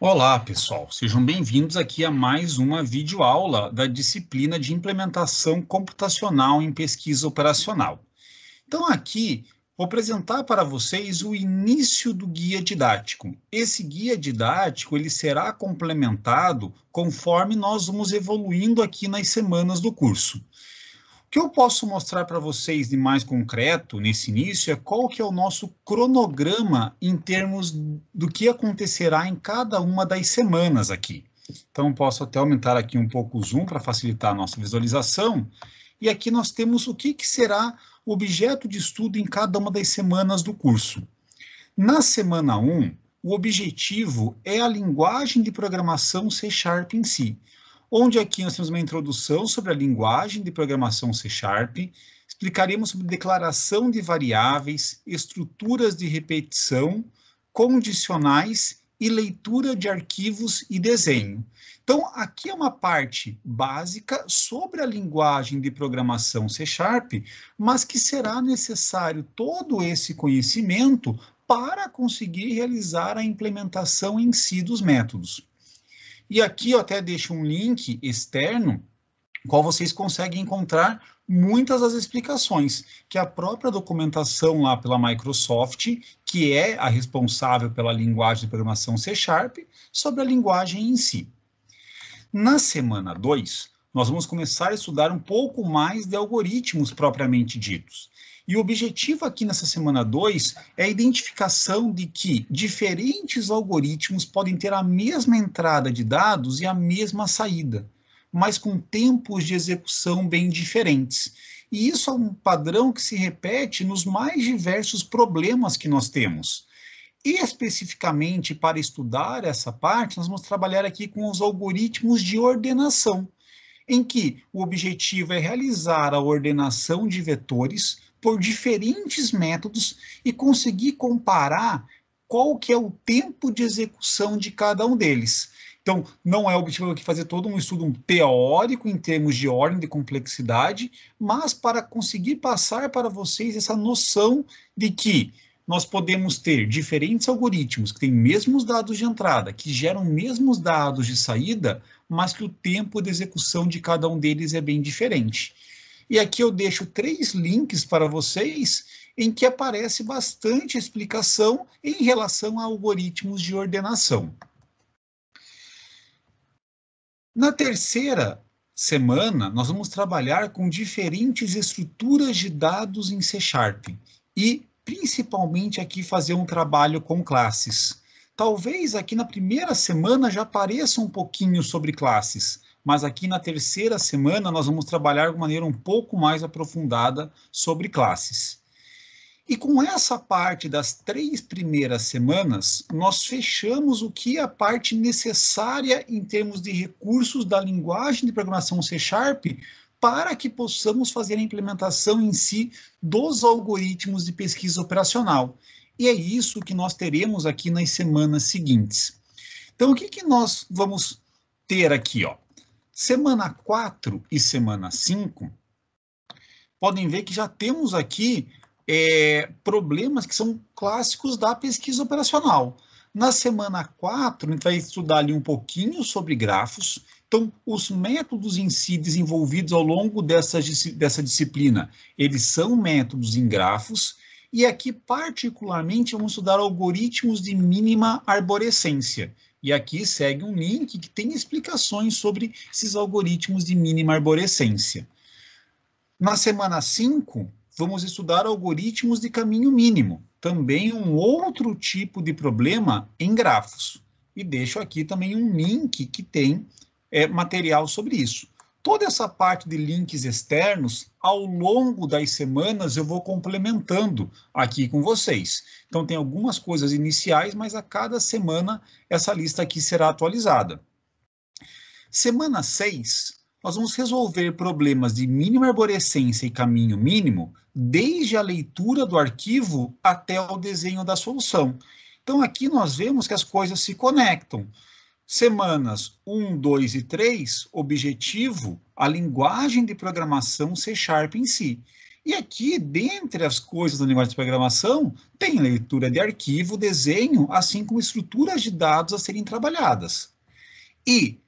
Olá, pessoal. Sejam bem-vindos aqui a mais uma videoaula da disciplina de implementação computacional em pesquisa operacional. Então, aqui, vou apresentar para vocês o início do guia didático. Esse guia didático, ele será complementado conforme nós vamos evoluindo aqui nas semanas do curso. O que eu posso mostrar para vocês de mais concreto nesse início é qual que é o nosso cronograma em termos do que acontecerá em cada uma das semanas aqui. Então, posso até aumentar aqui um pouco o zoom para facilitar a nossa visualização. E aqui nós temos o que será o objeto de estudo em cada uma das semanas do curso. Na semana 1, o objetivo é a linguagem de programação C# em si, onde aqui nós temos uma introdução sobre a linguagem de programação C#, explicaremos sobre declaração de variáveis, estruturas de repetição, condicionais e leitura de arquivos e desenho. Então, aqui é uma parte básica sobre a linguagem de programação C#, mas que será necessário todo esse conhecimento para conseguir realizar a implementação em si dos métodos. E aqui eu até deixo um link externo, qual vocês conseguem encontrar muitas das explicações, que a própria documentação lá pela Microsoft, que é a responsável pela linguagem de programação C#, sobre a linguagem em si. Na semana 2, nós vamos começar a estudar um pouco mais de algoritmos propriamente ditos. E o objetivo aqui nessa semana 2 é a identificação de que diferentes algoritmos podem ter a mesma entrada de dados e a mesma saída, mas com tempos de execução bem diferentes. E isso é um padrão que se repete nos mais diversos problemas que nós temos. E especificamente para estudar essa parte, nós vamos trabalhar aqui com os algoritmos de ordenação, em que o objetivo é realizar a ordenação de vetores por diferentes métodos e conseguir comparar qual que é o tempo de execução de cada um deles. Então, não é o objetivo aqui fazer todo um estudo teórico em termos de ordem de complexidade, mas para conseguir passar para vocês essa noção de que nós podemos ter diferentes algoritmos que têm mesmos dados de entrada, que geram mesmos dados de saída, mas que o tempo de execução de cada um deles é bem diferente. E aqui eu deixo 3 links para vocês, em que aparece bastante explicação em relação a algoritmos de ordenação. Na terceira semana, nós vamos trabalhar com diferentes estruturas de dados em C# e principalmente aqui fazer um trabalho com classes. Talvez aqui na primeira semana já apareça um pouquinho sobre classes, mas aqui na terceira semana nós vamos trabalhar de maneira um pouco mais aprofundada sobre classes. E com essa parte das 3 primeiras semanas, nós fechamos o que é a parte necessária em termos de recursos da linguagem de programação C# para que possamos fazer a implementação em si dos algoritmos de pesquisa operacional. E é isso que nós teremos aqui nas semanas seguintes. Então, o que nós vamos ter aqui? Semana 4 e semana 5, podem ver que já temos aqui problemas que são clássicos da pesquisa operacional. Na semana 4, a gente vai estudar ali um pouquinho sobre grafos. Então, os métodos em si desenvolvidos ao longo dessa disciplina, eles são métodos em grafos. E aqui, particularmente, vamos estudar algoritmos de mínima arborescência. E aqui segue um link que tem explicações sobre esses algoritmos de mínima arborescência. Na semana 5, vamos estudar algoritmos de caminho mínimo, também um outro tipo de problema em grafos. E deixo aqui também um link que tem material sobre isso. Toda essa parte de links externos, ao longo das semanas, eu vou complementando aqui com vocês. Então, tem algumas coisas iniciais, mas a cada semana essa lista aqui será atualizada. Semana 6, nós vamos resolver problemas de mínima arborescência e caminho mínimo, desde a leitura do arquivo até o desenho da solução. Então, aqui nós vemos que as coisas se conectam. Semanas 1, 2 e 3, objetivo, a linguagem de programação C# em si. E aqui, dentre as coisas da linguagem de programação, tem leitura de arquivo, desenho, assim como estruturas de dados a serem trabalhadas. E,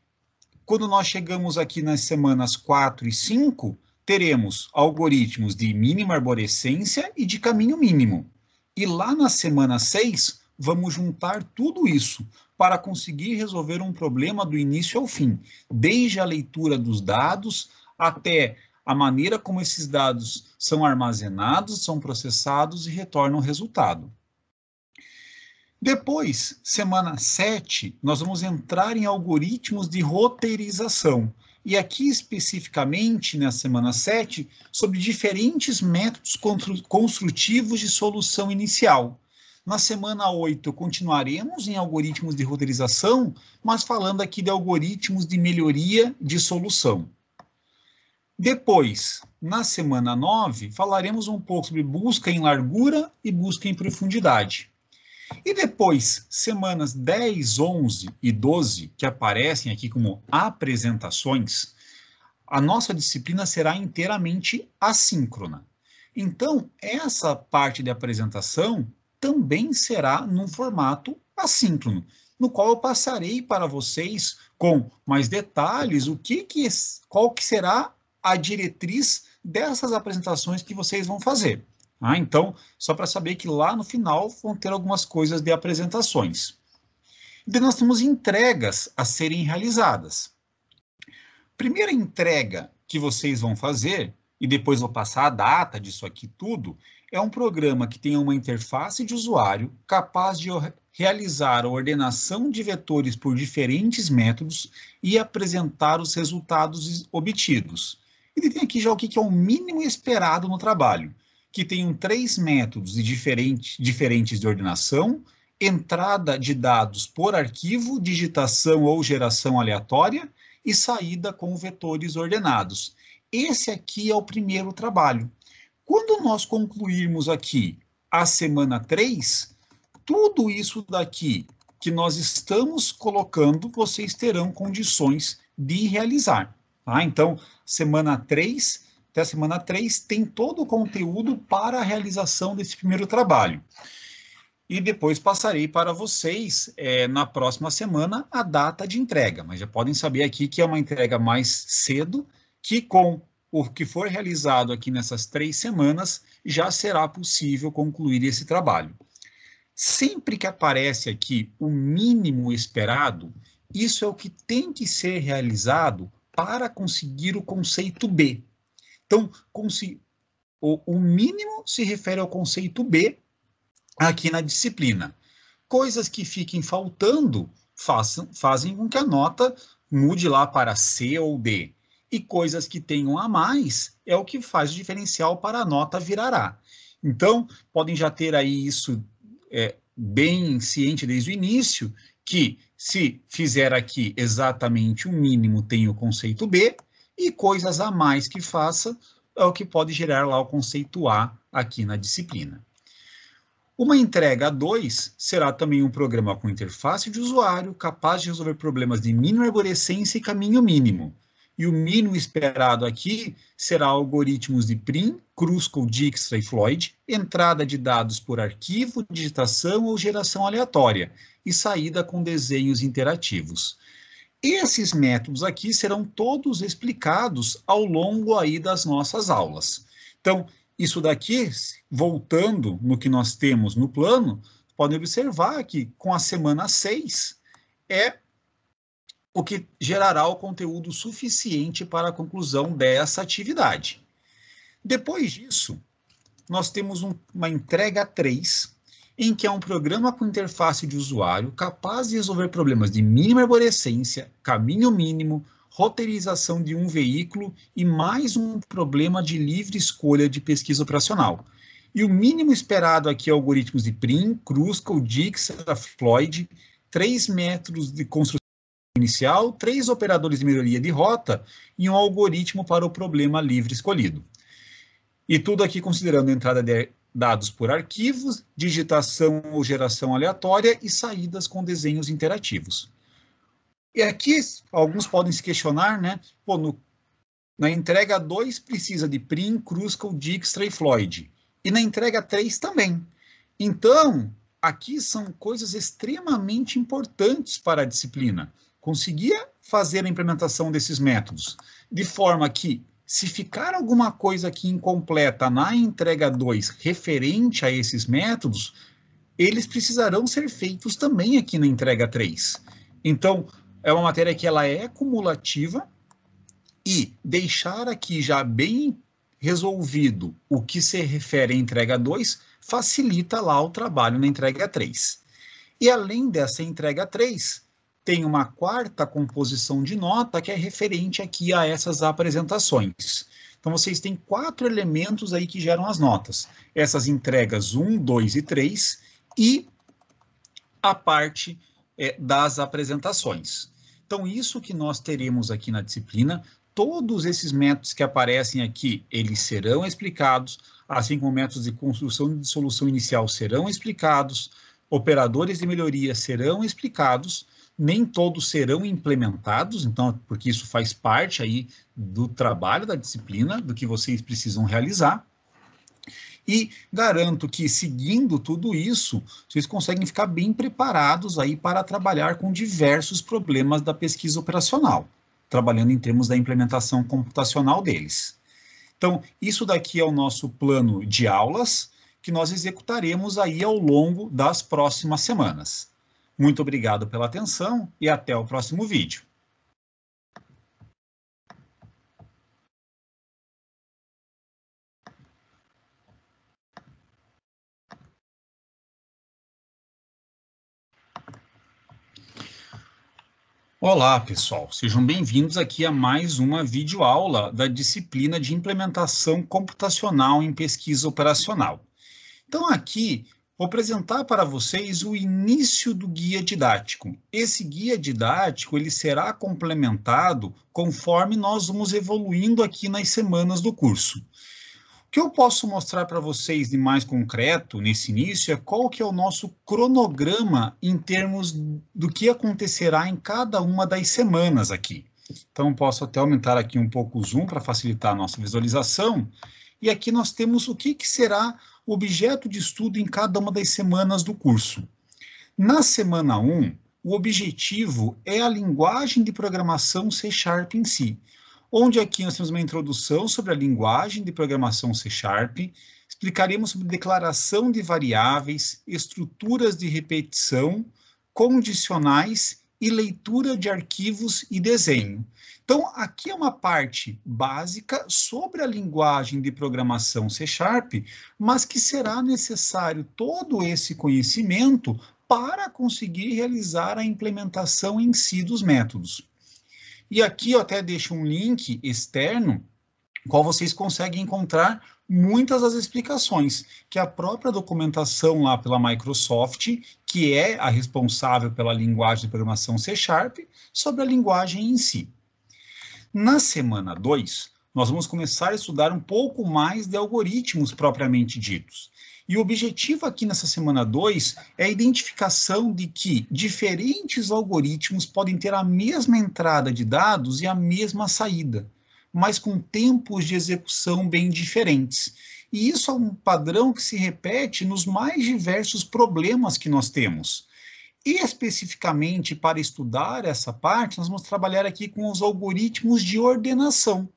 quando nós chegamos aqui nas semanas 4 e 5, teremos algoritmos de mínima arborescência e de caminho mínimo. E lá na semana 6, vamos juntar tudo isso para conseguir resolver um problema do início ao fim, desde a leitura dos dados até a maneira como esses dados são armazenados, são processados e retornam resultado. Depois, semana 7, nós vamos entrar em algoritmos de roteirização. E aqui, especificamente, na semana 7, sobre diferentes métodos construtivos de solução inicial. Na semana 8, continuaremos em algoritmos de roteirização, mas falando aqui de algoritmos de melhoria de solução. Depois, na semana 9, falaremos um pouco sobre busca em largura e busca em profundidade. E depois, semanas 10, 11 e 12, que aparecem aqui como apresentações, a nossa disciplina será inteiramente assíncrona. Então, essa parte de apresentação também será num formato assíncrono, no qual eu passarei para vocês com mais detalhes qual que será a diretriz dessas apresentações que vocês vão fazer. Então, só para saber que lá no final vão ter algumas coisas de apresentações. E nós temos entregas a serem realizadas. Primeira entrega que vocês vão fazer, e depois vou passar a data disso aqui tudo, é um programa que tenha uma interface de usuário capaz de realizar a ordenação de vetores por diferentes métodos e apresentar os resultados obtidos. Ele tem aqui já o que é o mínimo esperado no trabalho, que tenham 3 métodos diferentes de ordenação, entrada de dados por arquivo, digitação ou geração aleatória e saída com vetores ordenados. Esse aqui é o primeiro trabalho. Quando nós concluirmos aqui a semana 3, tudo isso daqui que nós estamos colocando, vocês terão condições de realizar. Então, semana 3... até a semana 3, tem todo o conteúdo para a realização desse primeiro trabalho. E depois passarei para vocês, na próxima semana, a data de entrega. Mas já podem saber aqui que é uma entrega mais cedo, que com o que for realizado aqui nessas 3 semanas, já será possível concluir esse trabalho. Sempre que aparece aqui o mínimo esperado, isso é o que tem que ser realizado para conseguir o conceito B. Então, o mínimo se refere ao conceito B aqui na disciplina. Coisas que fiquem faltando fazem com que a nota mude lá para C ou D. E coisas que tenham a mais é o que faz o diferencial para a nota virar A. Então, podem já ter aí isso bem ciente desde o início, que se fizer aqui exatamente o mínimo tem o conceito B, e coisas a mais que faça é o que pode gerar lá o conceito A aqui na disciplina. Uma entrega 2 será também um programa com interface de usuário capaz de resolver problemas de mínima arborescência e caminho mínimo. E o mínimo esperado aqui será algoritmos de Prim, Kruskal, Dijkstra e Floyd, entrada de dados por arquivo, digitação ou geração aleatória, e saída com desenhos interativos. Esses métodos aqui serão todos explicados ao longo aí das nossas aulas. Então, isso daqui, voltando no que nós temos no plano, podem observar que com a semana 6 é o que gerará o conteúdo suficiente para a conclusão dessa atividade. Depois disso, nós temos uma entrega 3, em que é um programa com interface de usuário capaz de resolver problemas de mínima arborescência, caminho mínimo, roteirização de um veículo e mais um problema de livre escolha de pesquisa operacional. E o mínimo esperado aqui é algoritmos de Prim, Kruskal, Dijkstra, Floyd, 3 métodos de construção inicial, 3 operadores de melhoria de rota e um algoritmo para o problema livre escolhido. E tudo aqui considerando entrada de dados por arquivos, digitação ou geração aleatória e saídas com desenhos interativos. E aqui, alguns podem se questionar, né? Na entrega 2, precisa de Prim, Kruskal, Dijkstra e Floyd. E na entrega 3 também. Então, aqui são coisas extremamente importantes para a disciplina. Conseguir fazer a implementação desses métodos, de forma que, se ficar alguma coisa aqui incompleta na entrega 2 referente a esses métodos, eles precisarão ser feitos também aqui na entrega 3. Então, é uma matéria que ela é cumulativa, e deixar aqui já bem resolvido o que se refere à entrega 2 facilita lá o trabalho na entrega 3. E além dessa entrega 3, tem uma quarta composição de nota que é referente aqui a essas apresentações. Então, vocês têm 4 elementos aí que geram as notas. Essas entregas 1, 2 e 3 e a parte das apresentações. Então, isso que nós teremos aqui na disciplina, todos esses métodos que aparecem aqui, eles serão explicados, assim como métodos de construção e de solução inicial serão explicados, operadores de melhoria serão explicados, nem todos serão implementados, então, porque isso faz parte aí do trabalho da disciplina, do que vocês precisam realizar. E garanto que, seguindo tudo isso, vocês conseguem ficar bem preparados aí para trabalhar com diversos problemas da pesquisa operacional, trabalhando em termos da implementação computacional deles. Então, isso daqui é o nosso plano de aulas, que nós executaremos aí ao longo das próximas semanas. Muito obrigado pela atenção e até o próximo vídeo. Olá, pessoal. Sejam bem-vindos aqui a mais uma videoaula da disciplina de implementação computacional em pesquisa operacional. Então, aqui, vou apresentar para vocês o início do guia didático. Esse guia didático, ele será complementado conforme nós vamos evoluindo aqui nas semanas do curso. O que eu posso mostrar para vocês de mais concreto nesse início é qual que é o nosso cronograma em termos do que acontecerá em cada uma das semanas aqui. Então, posso até aumentar aqui um pouco o zoom para facilitar a nossa visualização. E aqui nós temos o que será o objeto de estudo em cada uma das semanas do curso. Na semana 1, o objetivo é a linguagem de programação C# em si, onde aqui nós temos uma introdução sobre a linguagem de programação C#, explicaremos sobre declaração de variáveis, estruturas de repetição, condicionais e leitura de arquivos e desenho. Então, aqui é uma parte básica sobre a linguagem de programação C#, mas que será necessário todo esse conhecimento para conseguir realizar a implementação em si dos métodos. E aqui eu até deixo um link externo, qual vocês conseguem encontrar muitas das explicações, que a própria documentação lá pela Microsoft, que é a responsável pela linguagem de programação C#, sobre a linguagem em si. Na semana 2, nós vamos começar a estudar um pouco mais de algoritmos propriamente ditos. E o objetivo aqui nessa semana 2 é a identificação de que diferentes algoritmos podem ter a mesma entrada de dados e a mesma saída, mas com tempos de execução bem diferentes. E isso é um padrão que se repete nos mais diversos problemas que nós temos. E especificamente para estudar essa parte, nós vamos trabalhar aqui com os algoritmos de ordenação,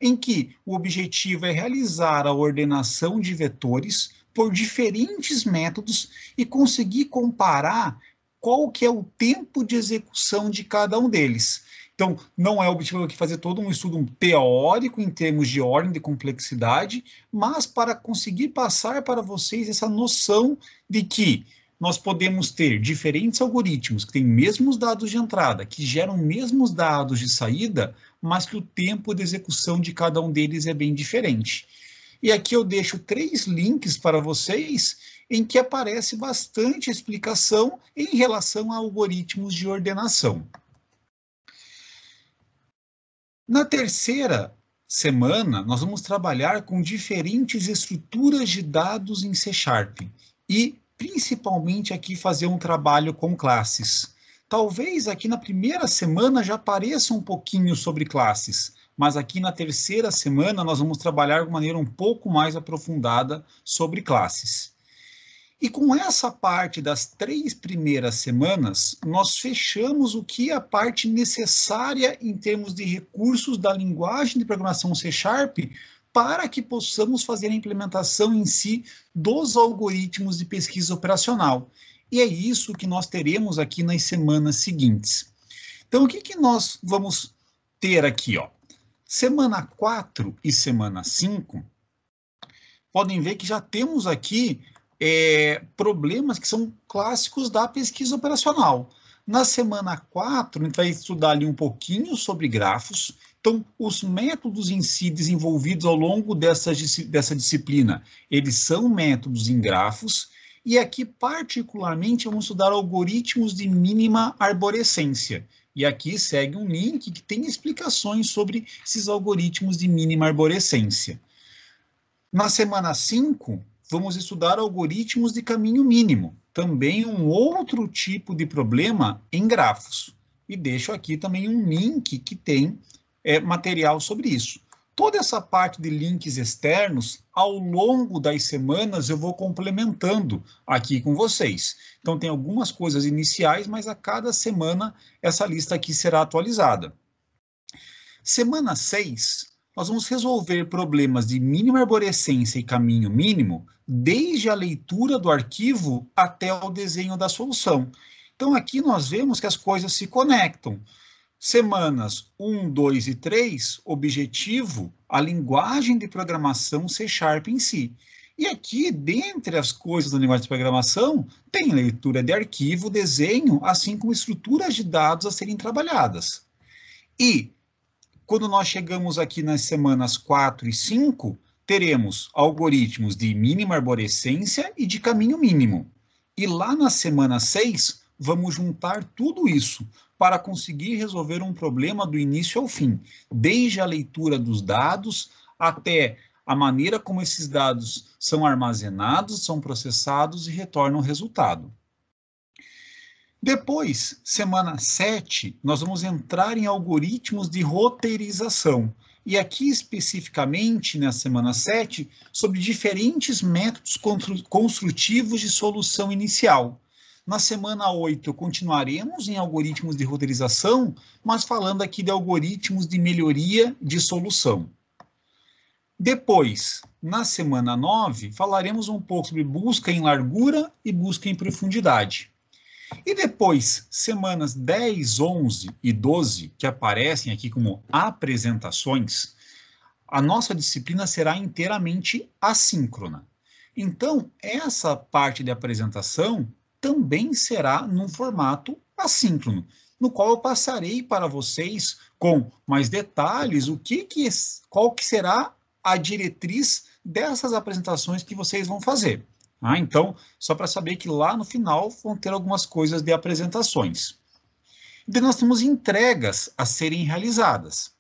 em que o objetivo é realizar a ordenação de vetores por diferentes métodos e conseguir comparar qual que é o tempo de execução de cada um deles. Então, não é o objetivo aqui fazer todo um estudo teórico em termos de ordem de complexidade, mas para conseguir passar para vocês essa noção de que nós podemos ter diferentes algoritmos que têm mesmos dados de entrada, que geram mesmos dados de saída, mas que o tempo de execução de cada um deles é bem diferente. E aqui eu deixo 3 links para vocês, em que aparece bastante explicação em relação a algoritmos de ordenação. Na terceira semana, nós vamos trabalhar com diferentes estruturas de dados em C# e, principalmente, aqui fazer um trabalho com classes. Talvez aqui na primeira semana já apareça um pouquinho sobre classes, mas aqui na terceira semana nós vamos trabalhar de maneira um pouco mais aprofundada sobre classes. E com essa parte das 3 primeiras semanas, nós fechamos o que é a parte necessária em termos de recursos da linguagem de programação C# para que possamos fazer a implementação em si dos algoritmos de pesquisa operacional. E é isso que nós teremos aqui nas semanas seguintes. Então, o que nós vamos ter aqui? Semana 4 e semana 5, podem ver que já temos aqui problemas que são clássicos da pesquisa operacional. Na semana 4, a gente vai estudar ali um pouquinho sobre grafos. Então, os métodos em si desenvolvidos ao longo dessa disciplina, eles são métodos em grafos. E aqui, particularmente, vamos estudar algoritmos de mínima arborescência. E aqui segue um link que tem explicações sobre esses algoritmos de mínima arborescência. Na semana 5, vamos estudar algoritmos de caminho mínimo, também um outro tipo de problema em grafos. E deixo aqui também um link que tem material sobre isso. Toda essa parte de links externos, ao longo das semanas, eu vou complementando aqui com vocês. Então, tem algumas coisas iniciais, mas a cada semana essa lista aqui será atualizada. Semana 6, nós vamos resolver problemas de mínima arborescência e caminho mínimo, desde a leitura do arquivo até o desenho da solução. Então, aqui nós vemos que as coisas se conectam. Semanas 1, 2 e 3, objetivo, a linguagem de programação C# em si. E aqui, dentre as coisas da linguagem de programação, tem leitura de arquivo, desenho, assim como estruturas de dados a serem trabalhadas. E, quando nós chegamos aqui nas semanas 4 e 5, teremos algoritmos de mínima arborescência e de caminho mínimo. E lá na semana 6, vamos juntar tudo isso para conseguir resolver um problema do início ao fim, desde a leitura dos dados até a maneira como esses dados são armazenados, são processados e retornam resultado. Depois, semana 7, nós vamos entrar em algoritmos de roteirização. E aqui, especificamente, na semana 7, sobre diferentes métodos construtivos de solução inicial. Na semana 8, continuaremos em algoritmos de roteirização, mas falando aqui de algoritmos de melhoria de solução. Depois, na semana 9, falaremos um pouco sobre busca em largura e busca em profundidade. E depois, semanas 10, 11 e 12, que aparecem aqui como apresentações, a nossa disciplina será inteiramente assíncrona. Então, essa parte de apresentação também será num formato assíncrono, no qual eu passarei para vocês com mais detalhes qual que será a diretriz dessas apresentações que vocês vão fazer. Então, só para saber que lá no final vão ter algumas coisas de apresentações. E nós temos entregas a serem realizadas.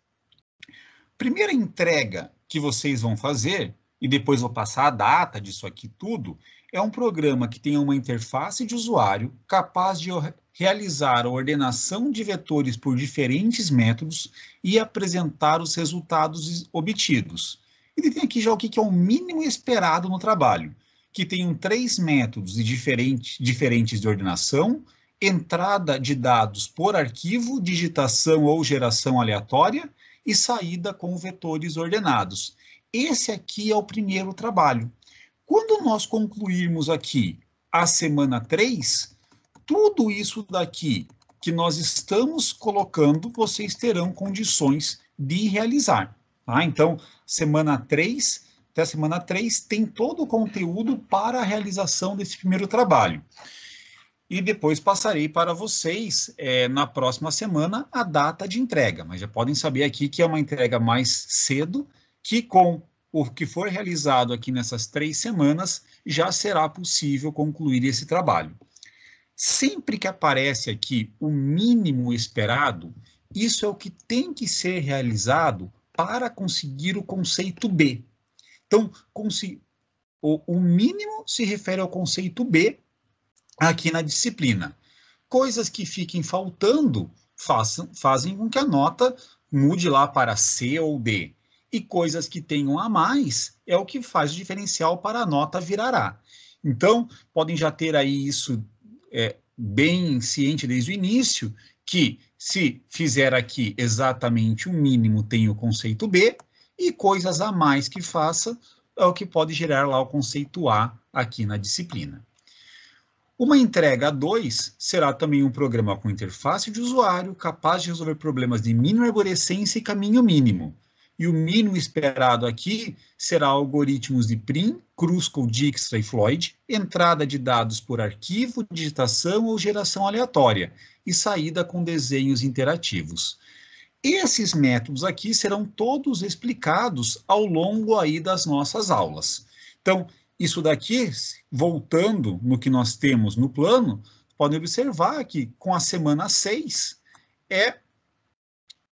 Primeira entrega que vocês vão fazer, e depois vou passar a data disso aqui tudo, é um programa que tenha uma interface de usuário capaz de realizar a ordenação de vetores por diferentes métodos e apresentar os resultados obtidos. Ele tem aqui já o que é o mínimo esperado no trabalho, que tenham 3 métodos diferentes de ordenação, entrada de dados por arquivo, digitação ou geração aleatória e saída com vetores ordenados. Esse aqui é o primeiro trabalho. Quando nós concluirmos aqui a semana 3, tudo isso daqui que nós estamos colocando, vocês terão condições de realizar. Então, semana 3, até a semana 3, tem todo o conteúdo para a realização desse primeiro trabalho. E depois passarei para vocês, na próxima semana, a data de entrega. Mas já podem saber aqui que é uma entrega mais cedo, que com o que for realizado aqui nessas 3 semanas, já será possível concluir esse trabalho. Sempre que aparece aqui o mínimo esperado, isso é o que tem que ser realizado para conseguir o conceito B. Então, o mínimo se refere ao conceito B aqui na disciplina. Coisas que fiquem faltando fazem com que a nota mude lá para C ou D. E coisas que tenham a mais é o que faz o diferencial para a nota virar A. Então, podem já ter aí isso bem ciente desde o início, que se fizer aqui exatamente o mínimo tem o conceito B, e coisas a mais que faça é o que pode gerar lá o conceito A aqui na disciplina. Uma entrega 2 será também um programa com interface de usuário capaz de resolver problemas de mínima arborescência e caminho mínimo. E o mínimo esperado aqui será algoritmos de Prim, Kruskal, Dijkstra e Floyd, entrada de dados por arquivo, digitação ou geração aleatória, e saída com desenhos interativos. Esses métodos aqui serão todos explicados ao longo aí das nossas aulas. Então, isso daqui, voltando no que nós temos no plano, podem observar que com a semana 6 é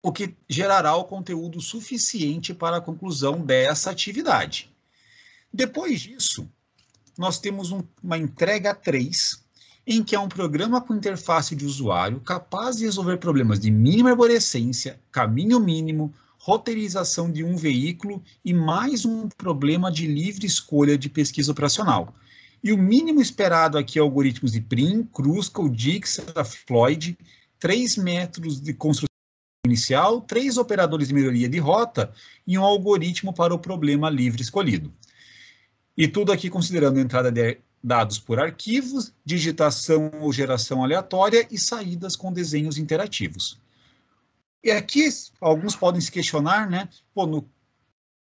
o que gerará o conteúdo suficiente para a conclusão dessa atividade. Depois disso, nós temos uma entrega 3, em que é um programa com interface de usuário capaz de resolver problemas de mínima arborescência, caminho mínimo, roteirização de um veículo e mais um problema de livre escolha de pesquisa operacional. E o mínimo esperado aqui é algoritmos de Prim, Kruskal, Dijkstra, Floyd, 3 métodos de construção inicial, 3 operadores de melhoria de rota e um algoritmo para o problema livre escolhido. E tudo aqui considerando entrada de dados por arquivos, digitação ou geração aleatória e saídas com desenhos interativos. E aqui, alguns podem se questionar, né? Pô,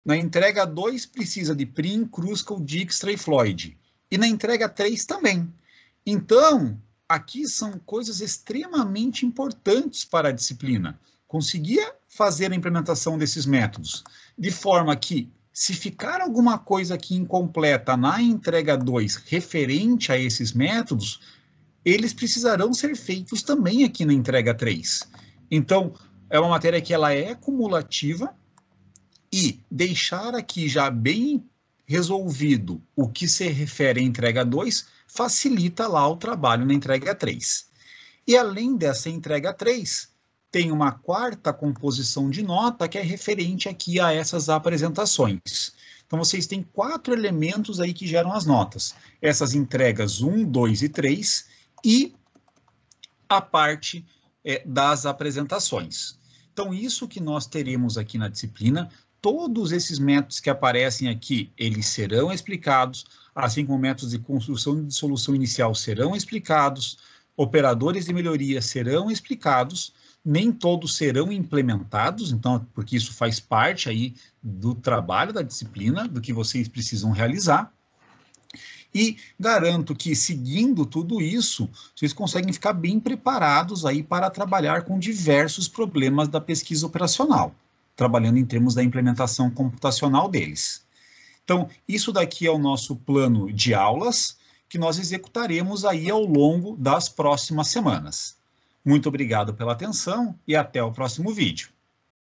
na entrega 2 precisa de Prim, Kruskal, Dijkstra e Floyd. E na entrega 3 também. Então, aqui são coisas extremamente importantes para a disciplina. Conseguir fazer a implementação desses métodos, de forma que, se ficar alguma coisa aqui incompleta na entrega 2 referente a esses métodos, eles precisarão ser feitos também aqui na entrega 3. Então, é uma matéria que ela é cumulativa e deixar aqui já bem resolvido o que se refere à entrega 2 facilita lá o trabalho na entrega 3. E além dessa entrega 3, tem uma quarta composição de nota que é referente aqui a essas apresentações. Então, vocês têm 4 elementos aí que geram as notas. Essas entregas 1, 2 e 3 e a parte das apresentações. Então, isso que nós teremos aqui na disciplina, todos esses métodos que aparecem aqui, eles serão explicados, assim como métodos de construção de solução inicial serão explicados, operadores de melhoria serão explicados, nem todos serão implementados, então, porque isso faz parte aí do trabalho da disciplina, do que vocês precisam realizar. E garanto que, seguindo tudo isso, vocês conseguem ficar bem preparados aí para trabalhar com diversos problemas da pesquisa operacional, trabalhando em termos da implementação computacional deles. Então, isso daqui é o nosso plano de aulas, que nós executaremos aí ao longo das próximas semanas. Muito obrigado pela atenção e até o próximo vídeo.